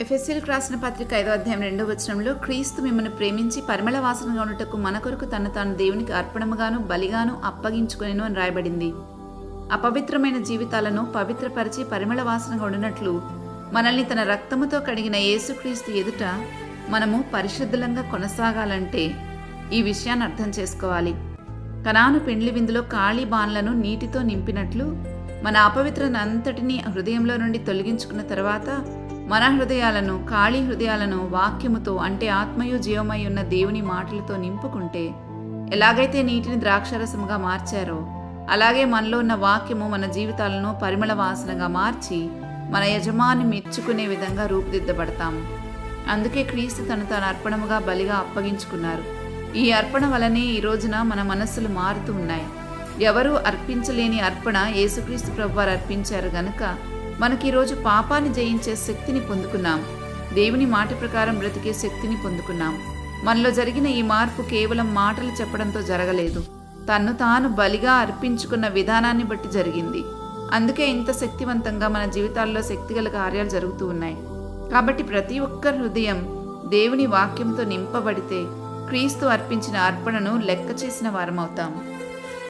ఎఫెసీయులకు రాసిన పత్రిక 5వ అధ్యాయం 2వ వచనంలో క్రీస్తు మిమ్మల్ని ప్రేమించి పరిమళ వాసనగా ఉండుటకు మన కొరకు తను తాను దేవునికి అర్పణముగాను బలిగాను అప్పగించుకొనెను అని రాయబడింది. అపవిత్రమైన జీవితాలను పవిత్రపరిచి పరిమళ వాసనగా ఉండినట్లు మనల్ని తన రక్తముతో కడిగిన యేసుక్రీస్తు ఎదుట మనము పరిశుద్ధులంగా కొనసాగాలంటే ఈ విషయాన్ని అర్థం చేసుకోవాలి. కనాను పెండ్లి విందులో ఖాళీ బాన్లను నీటితో నింపినట్లు మన అపవిత్రను అంతటినీ హృదయంలో నుండి తొలగించుకున్న తర్వాత మన హృదయాలను, ఖాళీ హృదయాలను వాక్యముతో అంటే ఆత్మయు జీవమై ఉన్న దేవుని మాటలతో నింపుకుంటే ఎలాగైతే నీటిని ద్రాక్షరసముగా మార్చారో అలాగే మనలో ఉన్న వాక్యము మన జీవితాలను పరిమళ వాసనగా మార్చి మన యజమాని మెచ్చుకునే విధంగా రూపుదిద్దబడతాము. అందుకే క్రీస్తు తను తాను అర్పణముగా బలిగా అప్పగించుకున్నారు. ఈ అర్పణ వలనే ఈ రోజున మన మనస్సులు మారుతూ ఉన్నాయి. ఎవరూ అర్పించలేని అర్పణ యేసుక్రీస్తు ప్రభువారు అర్పించారు గనుక మనకి ఈరోజు పాపాన్ని జయించే శక్తిని పొందుకున్నాం. దేవుని మాట ప్రకారం బ్రతికే శక్తిని పొందుకున్నాం. మనలో జరిగిన ఈ మార్పు కేవలం మాటలు చెప్పడంతో జరగలేదు, తన్ను తాను బలిగా అర్పించుకున్న విధానాన్ని బట్టి జరిగింది. అందుకే ఇంత శక్తివంతంగా మన జీవితాల్లో శక్తిగల కార్యాలు జరుగుతూ ఉన్నాయి. కాబట్టి ప్రతి ఒక్కరి హృదయం దేవుని వాక్యంతో నింపబడితే క్రీస్తు అర్పించిన అర్పణను లెక్క చేసిన వారమవుతాం.